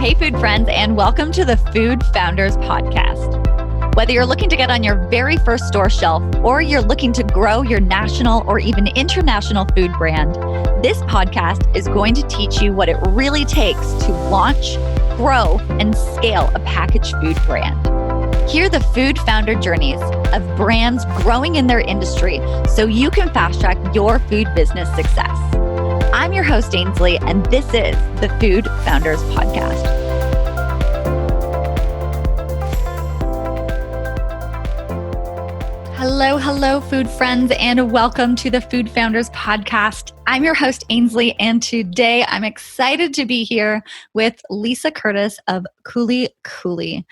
Hey, food friends, and welcome to the Food Founders Podcast. Whether you're looking to get on your very first store shelf or you're looking to grow your national or even international food brand, this podcast is going to teach you what it really takes to launch, grow, and scale a packaged food brand. Hear the food founder journeys of brands growing in their industry so you can fast track your food business success. I'm your host, Ainsley, and this is the Food Founders Podcast. Hello, food friends, and welcome to the Food Founders Podcast. I'm your host, Ainsley, and today I'm excited to be here with Lisa Curtis of Kuli Kuli.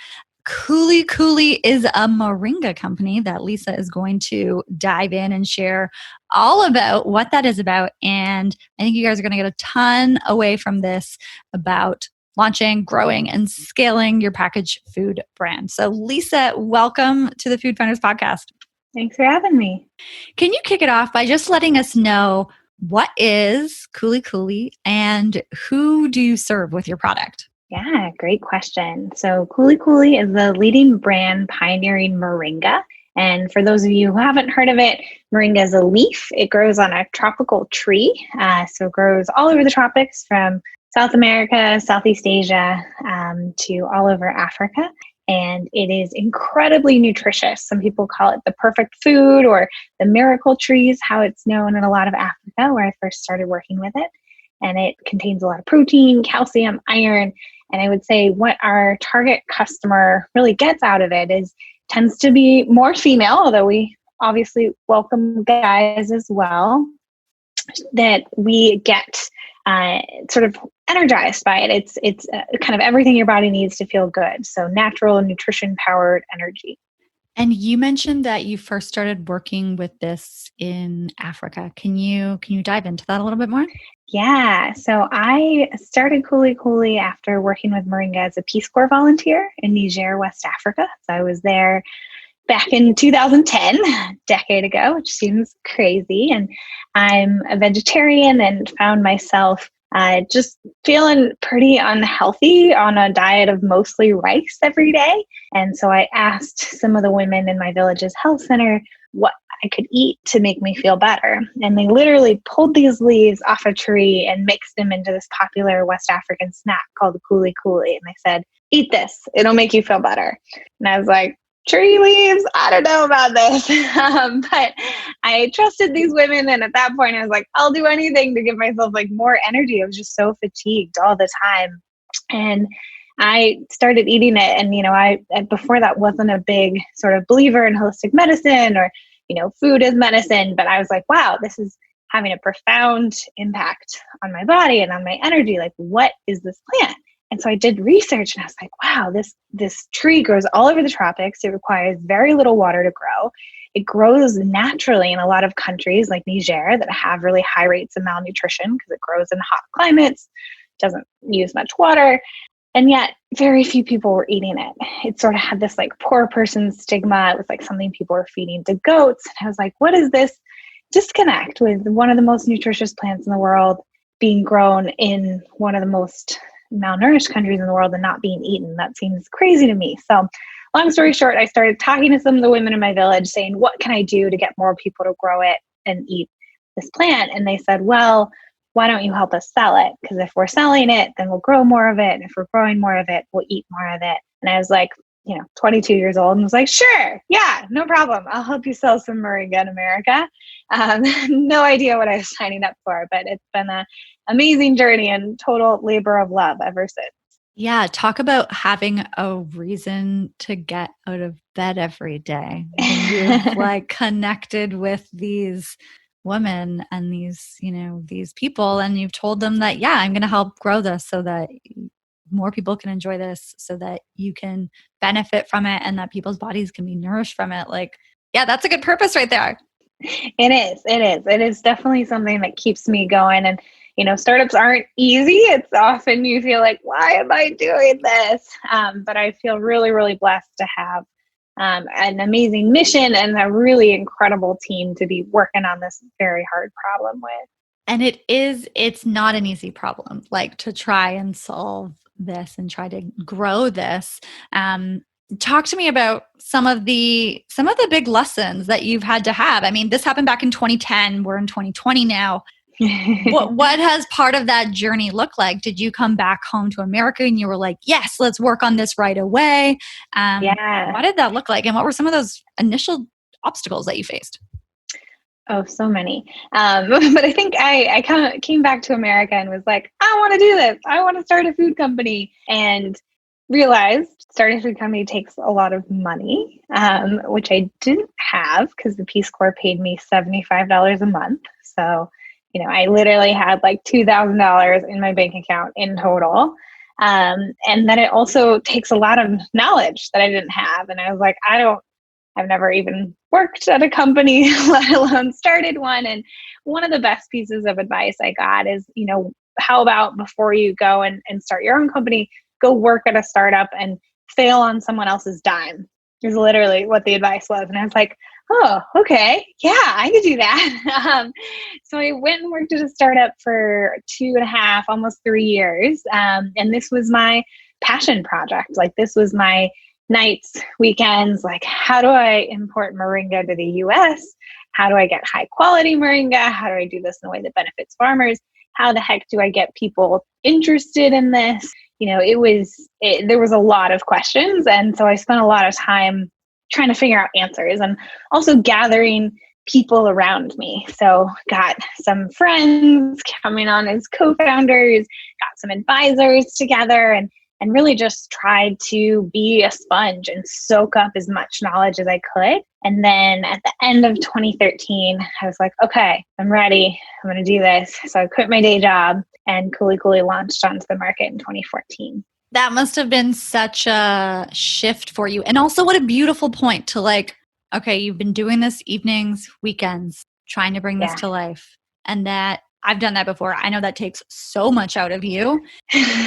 Kuli Kuli is a Moringa company that Lisa is going to dive in and share all about what that is about. And I think you guys are going to get a ton away from this about launching, growing, and scaling your packaged food brand. So Lisa, welcome to the Food Founders Podcast. Thanks for having me. Can you kick it off by just letting us know what is Kuli Kuli and who do you serve with your product? Yeah, great question. So Kuli Kuli is the leading brand pioneering Moringa. And for those of you who haven't heard of it, Moringa is a leaf. It grows on a tropical tree. So it grows all over the tropics from South America, Southeast Asia, to all over Africa. And it is incredibly nutritious. Some people call it the perfect food or the miracle tree is how it's known in a lot of Africa, where I first started working with it. And it contains a lot of protein, calcium, iron. And I would say what our target customer really gets out of it tends to be more female, although we obviously welcome guys as well, that we get sort of energized by it. It's kind of everything your body needs to feel good. So natural, nutrition-powered energy. And you mentioned that you first started working with this in Africa. Can you dive into that a little bit more? Yeah. So I started Kuli Kuli after working with Moringa as a Peace Corps volunteer in Niger, West Africa. So I was there back in 2010, a decade ago, which seems crazy. And I'm a vegetarian and found myself just feeling pretty unhealthy on a diet of mostly rice every day. And so I asked some of the women in my village's health center what I could eat to make me feel better. And they literally pulled these leaves off a tree and mixed them into this popular West African snack called Kuli Kuli. And they said, eat this, it'll make you feel better. And I was like, tree leaves? I don't know about this. But I trusted these women. And at that point I was like, I'll do anything to give myself like more energy. I was just so fatigued all the time. And I started eating it. And, I before that wasn't a big sort of believer in holistic medicine or, food as medicine. But I was like, wow, this is having a profound impact on my body and on my energy. Like, what is this plant? And so I did research and I was like, wow, this tree grows all over the tropics. It requires very little water to grow. It grows naturally in a lot of countries like Niger that have really high rates of malnutrition because it grows in hot climates, doesn't use much water. And yet very few people were eating it. It sort of had this like poor person stigma. It was like something people were feeding to goats. And I was like, what is this disconnect with one of the most nutritious plants in the world being grown in one of the most malnourished countries in the world and not being eaten? That seems crazy to me. So long story short, I started talking to some of the women in my village saying, what can I do to get more people to grow it and eat this plant? And they said, well, why don't you help us sell it? Because if we're selling it, then we'll grow more of it. And if we're growing more of it, we'll eat more of it. And I was like, 22 years old and was like, sure, yeah, no problem. I'll help you sell some Moringa in America. No idea what I was signing up for, but it's been an amazing journey and total labor of love ever since. Yeah, talk about having a reason to get out of bed every day. You've like connected with these women and these people, and you've told them that, yeah, I'm going to help grow this so that more people can enjoy this, so that you can benefit from it and that people's bodies can be nourished from it. Like, yeah, that's a good purpose right there. It is definitely something that keeps me going. And, startups aren't easy. It's often you feel like, why am I doing this? But I feel really, really blessed to have an amazing mission and a really incredible team to be working on this very hard problem with. And it's not an easy problem, like to try and solve this and try to grow this. Talk to me about some of the big lessons that you've had to have. I mean, this happened back in 2010. We're in 2020 now. What has part of that journey looked like? Did you come back home to America and you were like, yes, let's work on this right away? What did that look like? And what were some of those initial obstacles that you faced? Oh, so many. But I think I kind of came back to America and was like, I want to do this. I want to start a food company, and realized starting a food company takes a lot of money, which I didn't have because the Peace Corps paid me $75 a month. So, I literally had like $2,000 in my bank account in total. And then it also takes a lot of knowledge that I didn't have. And I was like, I've never even worked at a company, let alone started one. And one of the best pieces of advice I got is, how about before you go and start your own company, go work at a startup and fail on someone else's dime, is literally what the advice was. And I was like, oh, okay. Yeah, I could do that. So I went and worked at a startup for 2.5, almost 3 years. And this was my passion project. Like, this was my nights, weekends, like, how do I import Moringa to the US? How do I get high quality Moringa? How do I do this in a way that benefits farmers? How the heck do I get people interested in this? There was a lot of questions. And so I spent a lot of time trying to figure out answers and also gathering people around me. So got some friends coming on as co-founders, got some advisors together, and really just tried to be a sponge and soak up as much knowledge as I could. And then at the end of 2013, I was like, okay, I'm ready. I'm going to do this. So I quit my day job, and Kuli Kuli launched onto the market in 2014. That must have been such a shift for you. And also what a beautiful point to like, okay, you've been doing this evenings, weekends, trying to bring this to life. And that I've done that before. I know that takes so much out of you,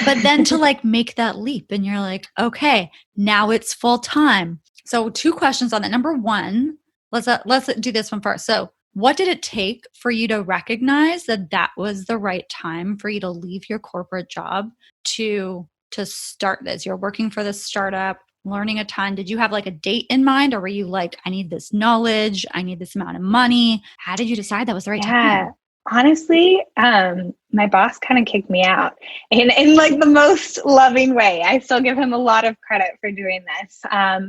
but then to like make that leap and you're like, okay, now it's full time. So 2 questions on that. Number 1, let's do this one first. So what did it take for you to recognize that was the right time for you to leave your corporate job to start this? You're working for this startup, learning a ton. Did you have like a date in mind, or were you like, I need this knowledge, I need this amount of money? How did you decide that was the right time? Honestly, my boss kind of kicked me out in like the most loving way. I still give him a lot of credit for doing this.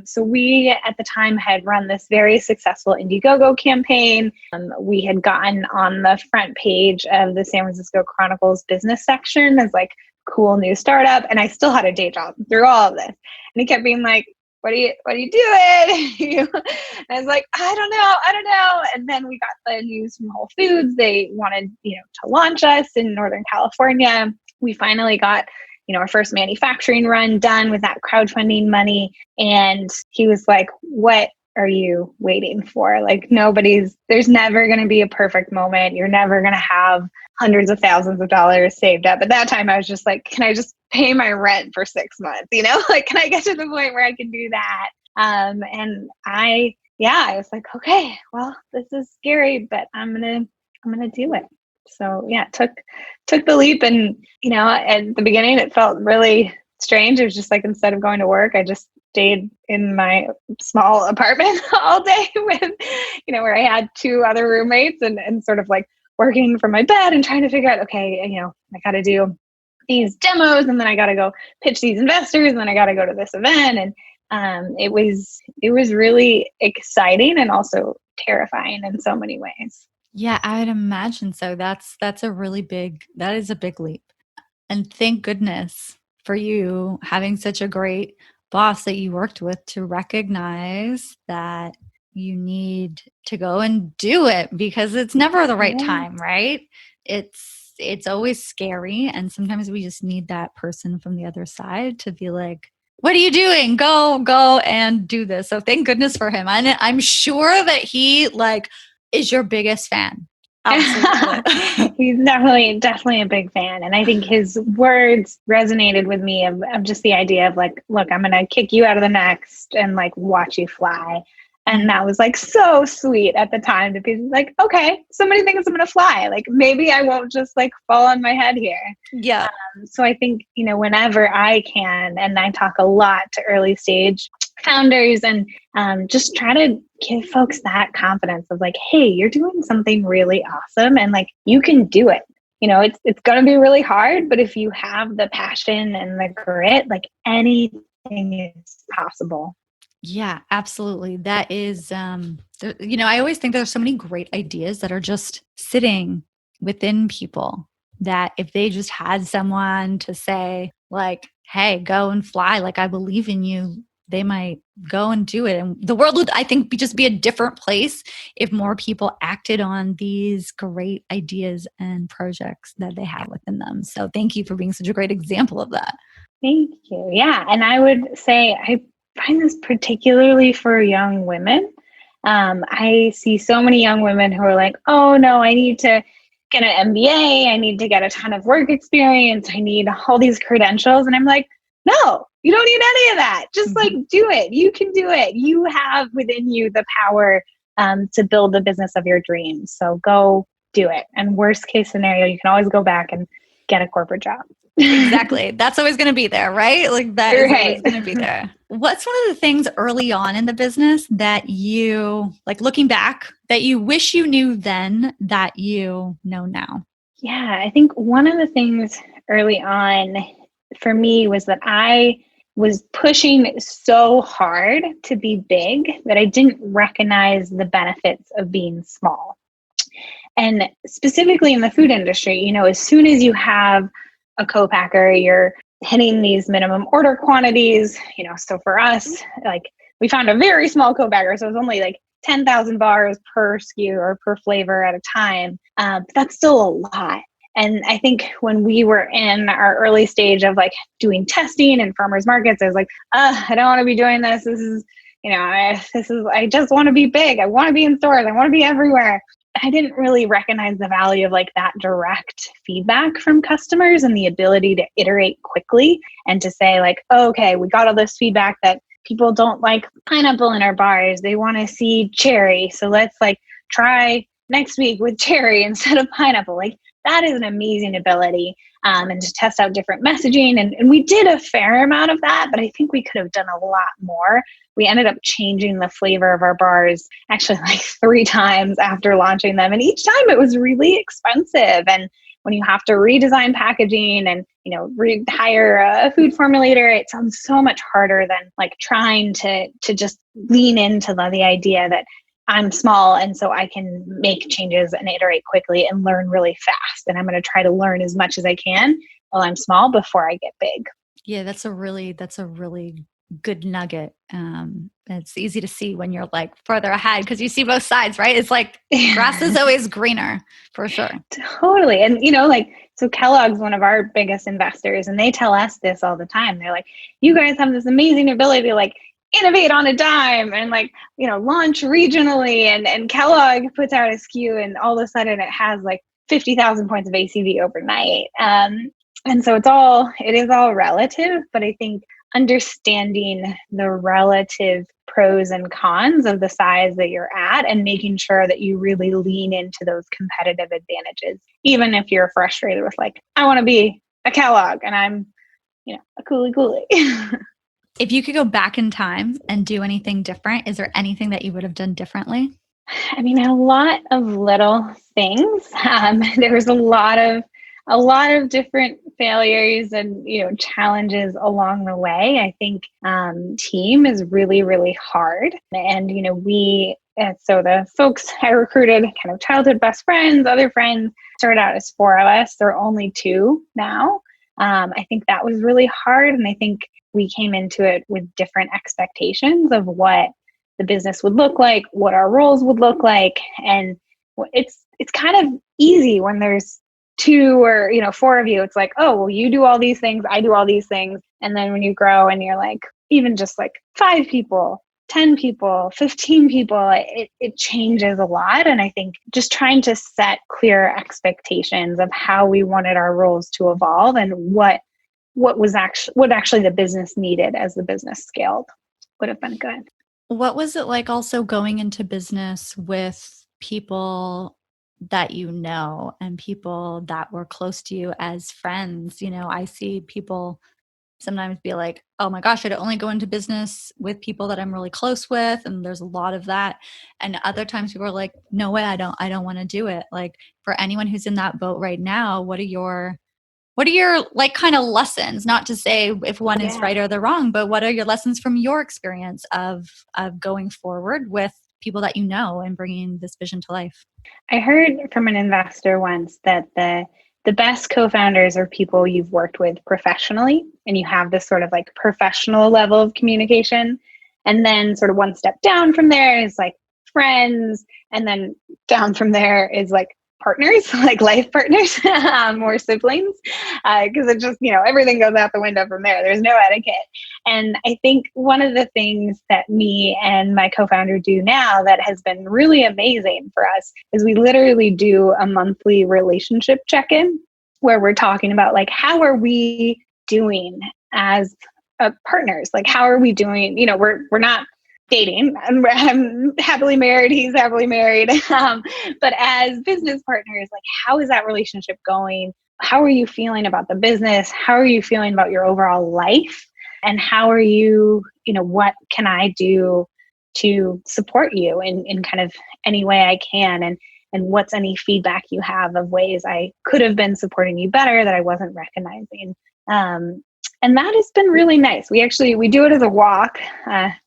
So we at the time had run this very successful Indiegogo campaign. We had gotten on the front page of the San Francisco Chronicle's business section as like cool new startup. And I still had a day job through all of this. And he kept being like, what are you doing? And I was like, I don't know. And then we got the news from Whole Foods. They wanted, to launch us in Northern California. We finally got, our first manufacturing run done with that crowdfunding money. And he was like, what are you waiting for? Like, there's never going to be a perfect moment. You're never going to have hundreds of thousands of dollars saved up. At that time, I was just like, can I just pay my rent for 6 months? Like, can I get to the point where I can do that? And I was like, okay, well, this is scary, but I'm going to do it. So yeah, took the leap. And, at the beginning, it felt really strange. It was just like, instead of going to work, I just stayed in my small apartment all day with, where I had 2 other roommates and sort of like working from my bed and trying to figure out, okay, I got to do these demos, and then I got to go pitch these investors, and then I got to go to this event. And it was really exciting and also terrifying in so many ways. Yeah, I would imagine so. That is a big leap. And thank goodness for you having such a great boss that you worked with to recognize that you need to go and do it, because it's never the right time, right? It's always scary. And sometimes we just need that person from the other side to be like, what are you doing? Go and do this. So thank goodness for him. And I'm sure that he is your biggest fan. Absolutely. He's definitely a big fan. And I think his words resonated with me of just the idea of like, look, I'm going to kick you out of the nest and like watch you fly. And that was like so sweet at the time to be like, okay, somebody thinks I'm going to fly. Like, maybe I won't just like fall on my head here. Yeah. So I think, whenever I can, and I talk a lot to early stage founders and just try to give folks that confidence of like, hey, you're doing something really awesome and like you can do it. It's going to be really hard, but if you have the passion and the grit, like anything is possible. Yeah, absolutely. That is, I always think there's so many great ideas that are just sitting within people that if they just had someone to say, like, hey, go and fly, like, I believe in you, they might go and do it. And the world would, I think, just be a different place if more people acted on these great ideas and projects that they have within them. So thank you for being such a great example of that. Thank you. Yeah. And I would say I find this particularly for young women. I see so many young women who are like, oh no, I need to get an MBA. I need to get a ton of work experience. I need all these credentials. And I'm like, no, you don't need any of that. Just like do it. You can do it. You have within you the power to build the business of your dreams. So go do it. And worst case scenario, you can always go back and get a corporate job. Exactly. That's always going to be there, right? Like that is always going to be there. What's one of the things early on in the business that you, like looking back, that you wish you knew then that you know now? Yeah, I think one of the things early on for me was that I was pushing so hard to be big that I didn't recognize the benefits of being small. And specifically in the food industry, as soon as you have a co-packer, you're hitting these minimum order quantities, so for us, like we found a very small co-packer. So it was only like 10,000 bars per SKU or per flavor at a time. But that's still a lot. And I think when we were in our early stage of like doing testing and farmers markets, I was like, I don't want to be doing this. This is, I just want to be big. I want to be in stores. I want to be everywhere. I didn't really recognize the value of like that direct feedback from customers and the ability to iterate quickly and to say like, oh, okay, we got all this feedback that people don't like pineapple in our bars. They want to see cherry. So let's like try next week with cherry instead of pineapple. Like that is an amazing ability. And to test out different messaging. And we did a fair amount of that, but I think we could have done a lot more. We ended up changing the flavor of our bars actually like 3 times after launching them. And each time it was really expensive. And when you have to redesign packaging and, hire a food formulator, it sounds so much harder than like trying to just lean into the idea that I'm small and so I can make changes and iterate quickly and learn really fast. And I'm going to try to learn as much as I can while I'm small before I get big. Yeah, that's a really good nugget. It's easy to see when you're like further ahead because you see both sides, right? It's like grass is always greener for sure. Totally. And, so Kellogg's one of our biggest investors and they tell us this all the time. They're like, you guys have this amazing ability to like innovate on a dime and like, launch regionally and Kellogg puts out a SKU and all of a sudden it has like 50,000 points of ACV overnight. And so it is all relative, but I think understanding the relative pros and cons of the size that you're at and making sure that you really lean into those competitive advantages, even if you're frustrated with like, I want to be a Kellogg and I'm, a Kuli Kuli. If you could go back in time and do anything different, is there anything that you would have done differently? I mean, a lot of little things. There was a lot of different failures and, challenges along the way. I think team is really, really hard. And, so the folks I recruited, kind of childhood best friends, other friends, started out as 4 of us. There are only 2 now. I think that was really hard. And I think we came into it with different expectations of what the business would look like, what our roles would look like. And it's kind of easy when there's 2 or 4 of you. It's like, oh, well, you do all these things, I do all these things. And then when you grow and you're like, even just like 5 people, 10 people, 15 people, it changes a lot. And I think just trying to set clear expectations of how we wanted our roles to evolve and what actually the business needed as the business scaled would have been good. What was it like also going into business with people that you know and people that were close to you as friends. I see people sometimes be like, oh my gosh, I'd only go into business with people that I'm really close with. And there's a lot of that. And other times people are like, no way, I don't want to do it. Like, for anyone who's in that boat right now, what are your like kind of lessons? Not to say if one is right or the wrong, but what are your lessons from your experience of going forward with people that you know and bringing this vision to life? I heard from an investor once that the best co-founders are people you've worked with professionally, and you have this sort of like professional level of communication. And then sort of one step down from there is like friends, and then down from there is like partners, like life partners, or siblings, because it just, everything goes out the window from there. There's no etiquette. And I think one of the things that me and my co-founder do now that has been really amazing for us is we literally do a monthly relationship check-in where we're talking about like, how are we doing as partners? Like, how are we doing? We're not dating. I'm happily married. He's happily married. But as business partners, like, how is that relationship going? How are you feeling about the business? How are you feeling about your overall life? And how are you, what can I do to support you in kind of any way I can? And what's any feedback you have of ways I could have been supporting you better that I wasn't recognizing? And that has been really nice. We do it as a walk.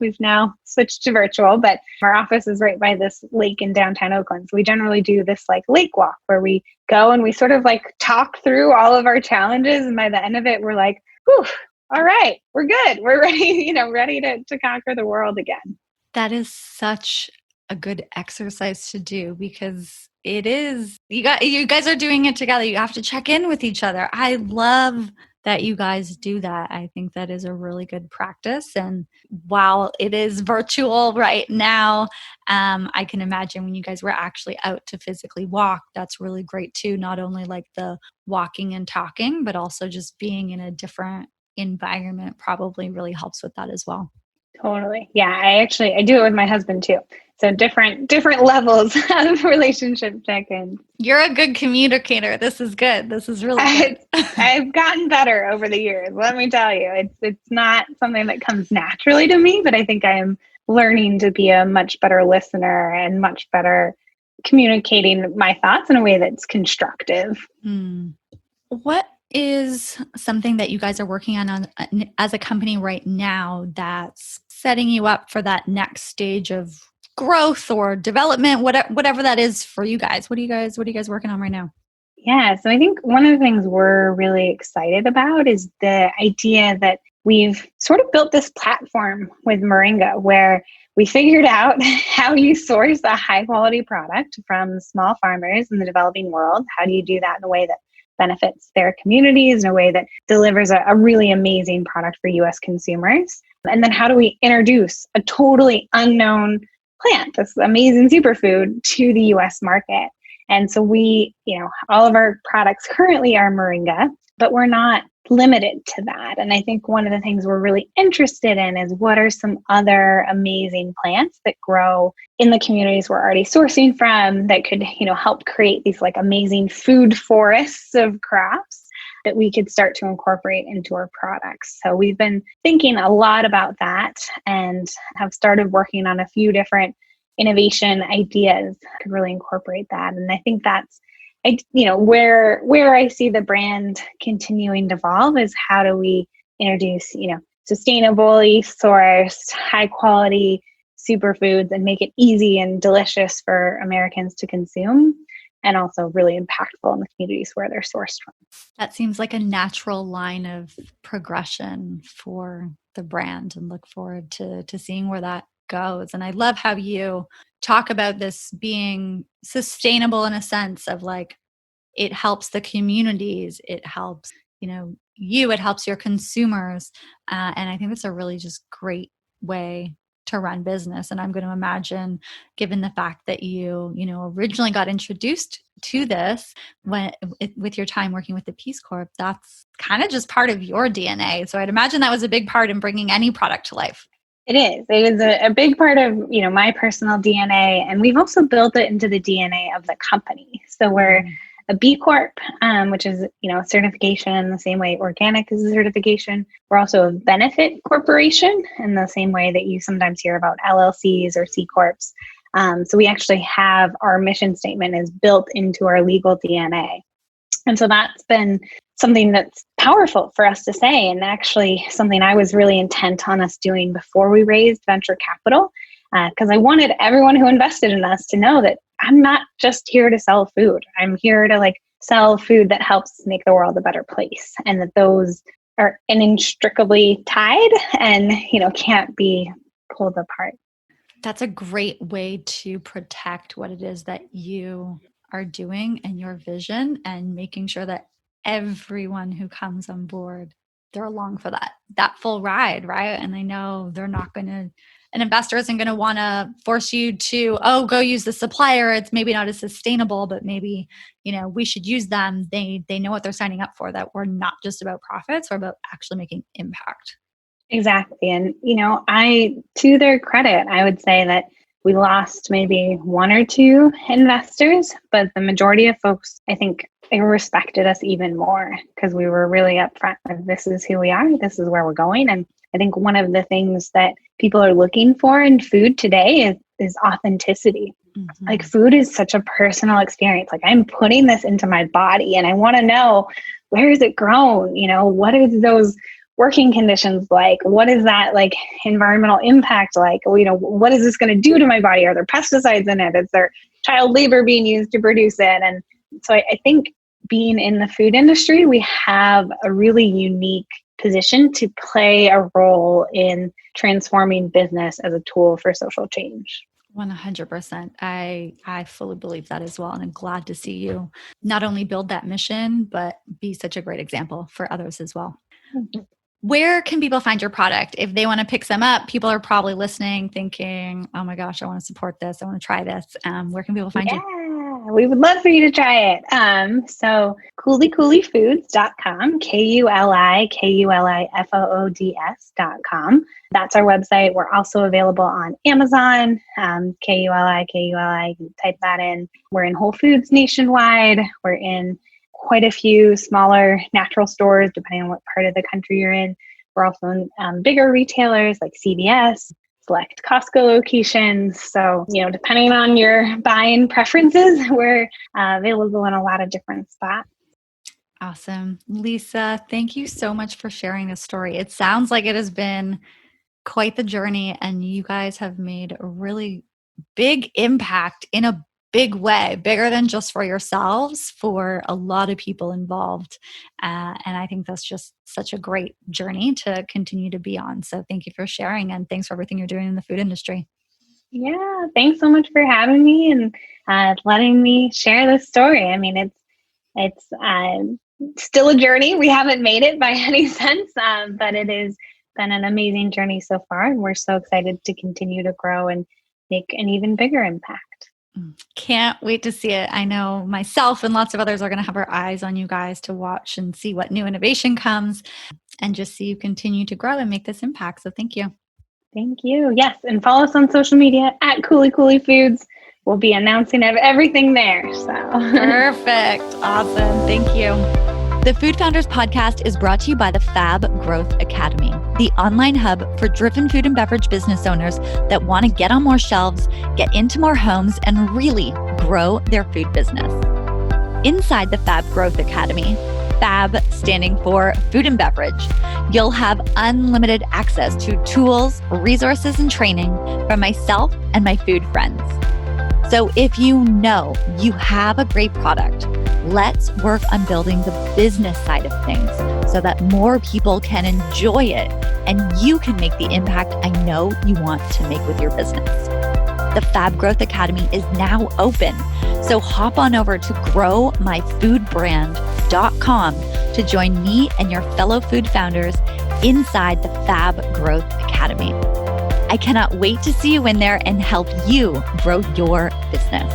We've now switched to virtual, but our office is right by this lake in downtown Oakland. So we generally do this like lake walk where we go and we sort of like talk through all of our challenges. And by the end of it, we're like, whew, all right, we're good. We're ready, ready to conquer the world again. That is such a good exercise to do because it is, you guys are doing it together. You have to check in with each other. I love that you guys do that. I think that is a really good practice. And while it is virtual right now, I can imagine when you guys were actually out to physically walk, that's really great too. Not only like the walking and talking, but also just being in a different environment probably really helps with that as well. Totally. Yeah, I do it with my husband too. So different levels of relationship check-in. You're a good communicator. This is good. This is really good. I've gotten better over the years. Let me tell you, it's not something that comes naturally to me, but I think I am learning to be a much better listener and much better communicating my thoughts in a way that's constructive. What is something that you guys are working on as a company right now that's setting you up for that next stage of growth or development, whatever that is for you guys? What are you guys working on right now? Yeah, so I think one of the things we're really excited about is the idea that we've sort of built this platform with Moringa where we figured out how you source a high quality product from small farmers in the developing world. How do you do that in a way that benefits their communities, in a way that delivers a really amazing product for US consumers? And then how do we introduce a totally unknown plant, this amazing superfood, to the US market? And so we, all of our products currently are Moringa, but we're not limited to that. And I think one of the things we're really interested in is what are some other amazing plants that grow in the communities we're already sourcing from that could, help create these like amazing food forests of crops that we could start to incorporate into our products. So we've been thinking a lot about that and have started working on a few different innovation ideas to really incorporate that. And I think that's, where I see the brand continuing to evolve is how do we introduce, sustainably sourced, high quality superfoods and make it easy and delicious for Americans to consume, and also really impactful in the communities where they're sourced from. That seems like a natural line of progression for the brand, and look forward to seeing where that goes. And I love how you talk about this being sustainable in a sense of like, it helps the communities, it helps, it helps your consumers. And I think that's a really just great way to run business. And I'm going to imagine, given the fact that you originally got introduced to this with your time working with the Peace Corps, that's kind of just part of your DNA. So I'd imagine that was a big part in bringing any product to life. It is. It is a big part of, my personal DNA. And we've also built it into the DNA of the company. So we're a B Corp, which is, a certification in the same way organic is a certification. We're also a benefit corporation in the same way that you sometimes hear about LLCs or C Corps. So we actually have our mission statement is built into our legal DNA. And so that's been something that's powerful for us to say, and actually something I was really intent on us doing before we raised venture capital, because I wanted everyone who invested in us to know that I'm not just here to sell food. I'm here to sell food that helps make the world a better place, and that those are inextricably tied and, can't be pulled apart. That's a great way to protect what it is that you are doing and your vision, and making sure that everyone who comes on board, they're along for that full ride, right? And they know they're not going to, an investor isn't going to want to force you to, go use the supplier. It's maybe not as sustainable, but maybe, we should use them. They know what they're signing up for, that we're not just about profits, we're about actually making impact. Exactly. And, to their credit, I would say that we lost maybe one or two investors, but the majority of folks, I think, they respected us even more because we were really upfront with, this is who we are, this is where we're going. And I think one of the things that people are looking for in food today is authenticity. Mm-hmm. Food is such a personal experience. I'm putting this into my body and I want to know, where is it grown? What are those working conditions like? What is that environmental impact like? What is this going to do to my body? Are there pesticides in it? Is there child labor being used to produce it? And so I think being in the food industry, we have a really unique position to play a role in transforming business as a tool for social change. 100%. I fully believe that as well. And I'm glad to see you not only build that mission, but be such a great example for others as well. Mm-hmm. Where can people find your product? If they want to pick some up, people are probably listening thinking, oh my gosh, I want to support this. I want to try this. Where can people find you? We would love for you to try it. So kulikulifoods.com, KuliKulifoods.com. That's our website. We're also available on Amazon, Kuli, you can type that in. We're in Whole Foods nationwide. We're in quite a few smaller natural stores, depending on what part of the country you're in. We're also in bigger retailers like CVS, select Costco locations. So, depending on your buying preferences, we're available in a lot of different spots. Awesome. Lisa, thank you so much for sharing this story. It sounds like it has been quite the journey, and you guys have made a really big impact in a big way, bigger than just for yourselves, for a lot of people involved. And I think that's just such a great journey to continue to be on. So thank you for sharing, and thanks for everything you're doing in the food industry. Yeah, thanks so much for having me and letting me share this story. I mean, it's still a journey. We haven't made it by any sense, but it has been an amazing journey so far. And we're so excited to continue to grow and make an even bigger impact. Can't wait to see it. I know myself and lots of others are going to have our eyes on you guys to watch and see what new innovation comes, and just see you continue to grow and make this impact. So thank you. Thank you. Yes. And follow us on social media at Kuli Kuli Foods. We'll be announcing everything there. So perfect. Awesome. Thank you. The Food Founders Podcast is brought to you by the Fab Growth Academy, the online hub for driven food and beverage business owners that want to get on more shelves, get into more homes, and really grow their food business. Inside the Fab Growth Academy, Fab standing for food and beverage, you'll have unlimited access to tools, resources, and training from myself and my food friends. So if you know you have a great product, let's work on building the business side of things so that more people can enjoy it and you can make the impact I know you want to make with your business. The Fab Growth Academy is now open, so hop on over to growmyfoodbrand.com to join me and your fellow food founders inside the Fab Growth Academy. I cannot wait to see you in there and help you grow your business.